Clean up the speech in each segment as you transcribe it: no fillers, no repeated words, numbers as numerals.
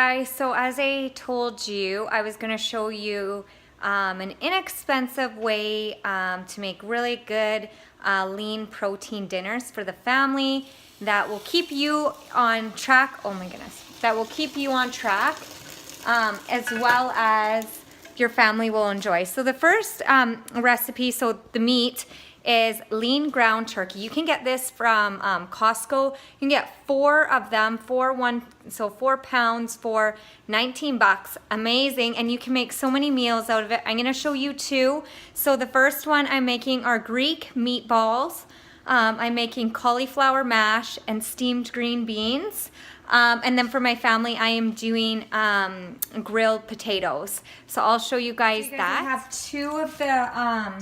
guys, so as I told you, I was gonna show you an inexpensive way to make really good lean protein dinners for the family that will keep you on track. Oh my goodness, that will keep you on track as well as your family will enjoy. So the first recipe, so the meat is lean ground turkey. You can get this from Costco. You can get 4 of them, 4 pounds for 19 bucks. Amazing, and you can make so many meals out of it. I'm gonna show you 2. So the first one I'm making are Greek meatballs. I'm making cauliflower mash and steamed green beans. And then for my family, I am doing grilled potatoes. So I'll show you guys that. I have 2 of the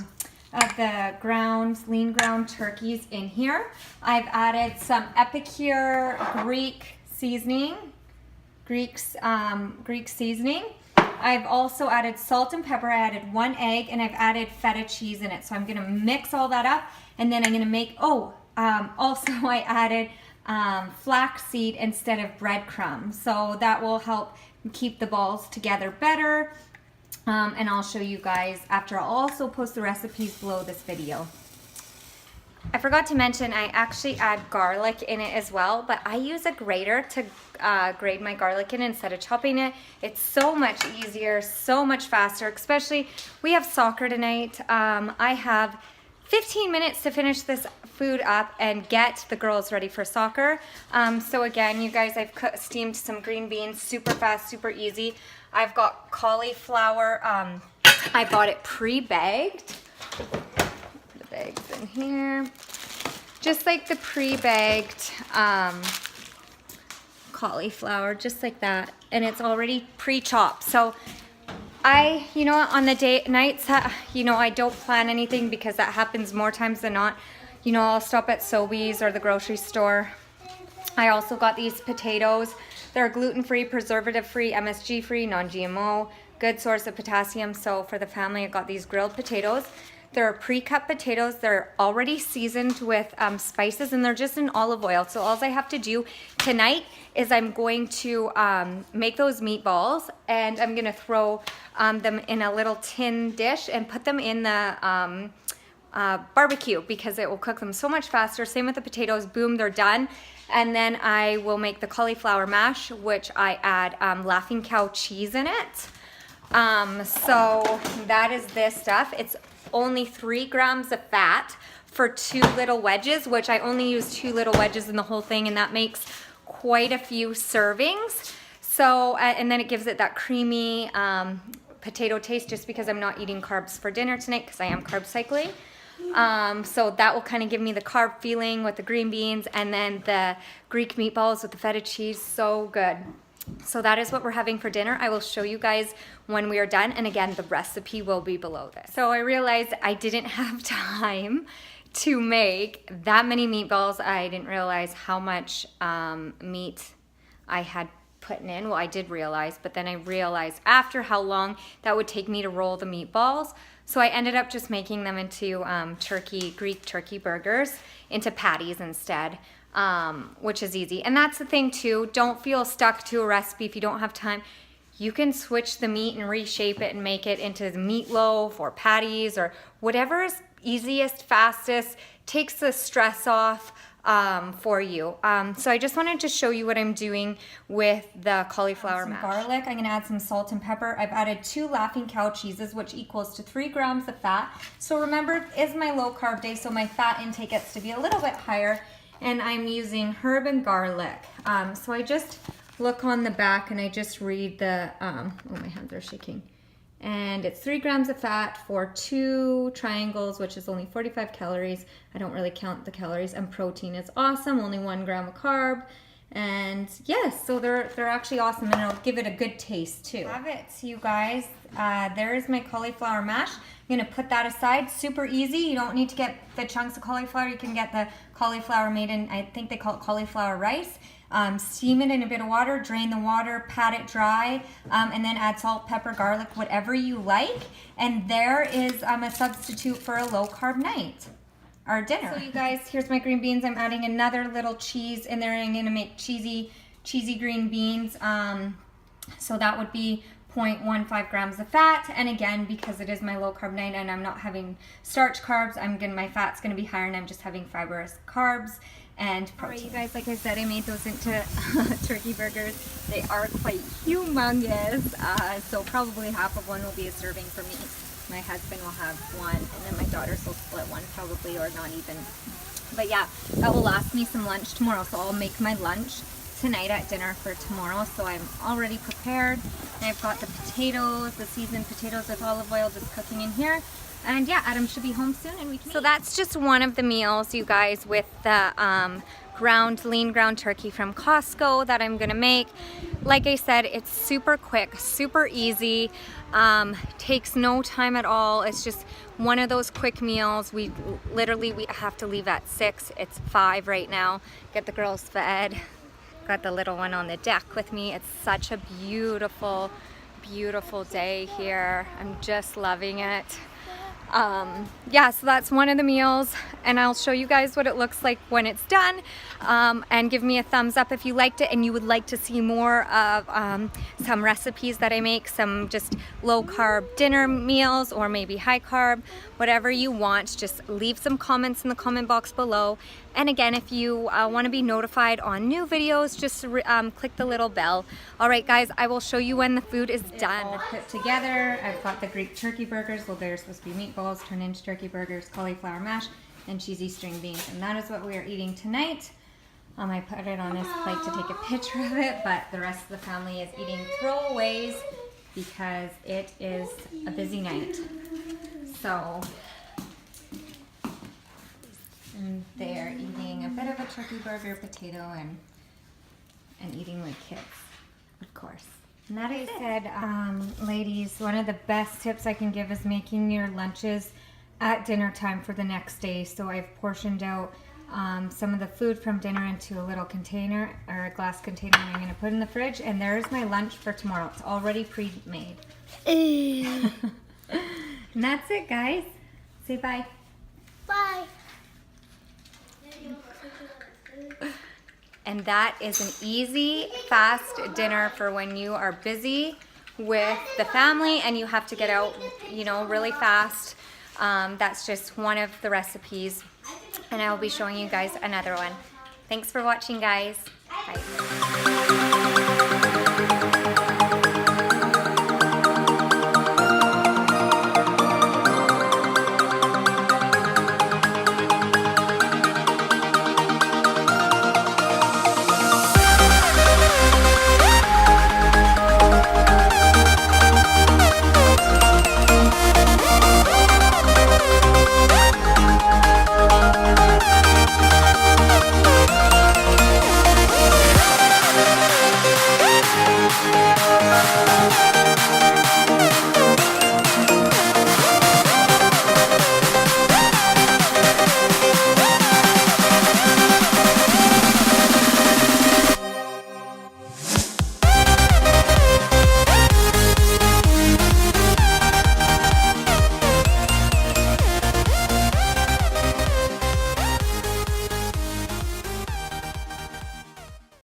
lean ground turkeys in here. I've added some Epicure Greek seasoning. I've also added salt and pepper. I added 1 egg, and I've added feta cheese in it. So I'm gonna mix all that up, and then I'm gonna make, also I added flaxseed instead of breadcrumbs. So that will help keep the balls together better. And I'll show you guys after. I'll also post the recipes below this video. I forgot to mention I actually add garlic in it as well, but I use a grater to grate my garlic in instead of chopping it. It's so much easier, so much faster, especially we have soccer tonight. I have 15 minutes to finish this food up and get the girls ready for soccer. So again, you guys, I've steamed some green beans, super fast, super easy. I've got cauliflower. I bought it pre-bagged. The bag's in here. Just like the pre-bagged cauliflower, just like that. And it's already pre-chopped. So you know what, on the nights that, I don't plan anything because that happens more times than not. I'll stop at Sobeys or the grocery store. I also got these potatoes. They're gluten-free, preservative-free, MSG-free, non-GMO, good source of potassium. So for the family, I got these grilled potatoes. They're pre-cut potatoes. They're already seasoned with spices, and they're just in olive oil. So all I have to do tonight is I'm going to make those meatballs, and I'm gonna throw them in a little tin dish and put them in the barbecue because it will cook them so much faster. Same with the potatoes. Boom, they're done. And then I will make the cauliflower mash, which I add Laughing Cow cheese in it. So that is this stuff. It's only 3 grams of fat for 2 little wedges, which I only use 2 little wedges in the whole thing, and that makes quite a few servings. So, and then it gives it that creamy potato taste, just because I'm not eating carbs for dinner tonight because I am carb cycling. So that will kind of give me the carb feeling with the green beans, and then the Greek meatballs with the feta cheese. So good. So that is what we're having for dinner. I will show you guys when we are done, and again, the recipe will be below this. So I realized I didn't have time to make that many meatballs. I didn't realize how much meat I had put in. Well, I did realize, but then I realized after how long that would take me to roll the meatballs. So I ended up just making them into Greek turkey burgers, into patties instead, which is easy. And that's the thing too, don't feel stuck to a recipe if you don't have time. You can switch the meat and reshape it and make it into meatloaf or patties or whatever is easiest, fastest, takes the stress off for you. So I just wanted to show you what I'm doing with the cauliflower mash. Garlic, I'm gonna add some salt and pepper. I've added 2 Laughing Cow cheeses, which equals to 3 grams of fat. So remember, it is my low carb day, so my fat intake gets to be a little bit higher, and I'm using herb and garlic. So I just look on the back and I just read the, oh, my hands are shaking. And it's 3 grams of fat for 2 triangles, which is only 45 calories. I don't really count the calories. And protein is awesome, only 1 gram of carb. And yes, so they're actually awesome, and it'll give it a good taste too. Have it, you guys. There is my cauliflower mash. I'm gonna put that aside. Super easy. You don't need to get the chunks of cauliflower. You can get the cauliflower made in, I think they call it cauliflower rice. Steam it in a bit of water, drain the water, pat it dry, and then add salt, pepper, garlic, whatever you like. And there is a substitute for a low carb night, or dinner. So you guys, here's my green beans. I'm adding another little cheese in there. I'm gonna make cheesy green beans. So that would be 0.15 grams of fat. And again, because it is my low carb night and I'm not having starch carbs, my fat's gonna be higher and I'm just having fibrous carbs and protein. Alright, you guys, like I said, I made those into turkey burgers. They are quite humongous. So probably half of one will be a serving for me. My husband will have one, and then my daughters will split one probably, or not even. But yeah, that will last me some lunch tomorrow. So I'll make my lunch tonight at dinner for tomorrow. So I'm already prepared. And I've got the potatoes, the seasoned potatoes with olive oil just cooking in here. And yeah, Adam should be home soon and we can eat. So that's just one of the meals, you guys, with the lean ground turkey from Costco that I'm gonna make. Like I said, it's super quick, super easy, takes no time at all. It's just one of those quick meals. We have to leave at 6. It's 5 right now. Get the girls fed. Got the little one on the deck with me. It's such a beautiful, beautiful day here. I'm just loving it. Yeah, so that's one of the meals, and I'll show you guys what it looks like when it's done, and give me a thumbs up if you liked it and you would like to see more of some recipes that I make, some just low carb dinner meals or maybe high carb, whatever you want. Just leave some comments in the comment box below. And again, if you want to be notified on new videos, just click the little bell. All right, guys, I will show you when the food is done. All put together. I've got the Greek turkey burgers. Well, they're supposed to be meatballs turned into turkey burgers, cauliflower mash, and cheesy string beans. And that is what we are eating tonight. I put it on this plate to take a picture of it, but the rest of the family is eating throwaways because it is a busy night. So, and they're eating a bit of a turkey burger, potato, and eating like kids, of course. And that I said, ladies, one of the best tips I can give is making your lunches at dinner time for the next day. So I've portioned out some of the food from dinner into a little container or a glass container, and I'm going to put in the fridge. And there's my lunch for tomorrow. It's already pre-made. And that's it, guys. Say bye. Bye. And that is an easy, fast dinner for when you are busy with the family and you have to get out, you know, really fast. That's just one of the recipes, and I will be showing you guys another one. Thanks for watching, guys. Bye.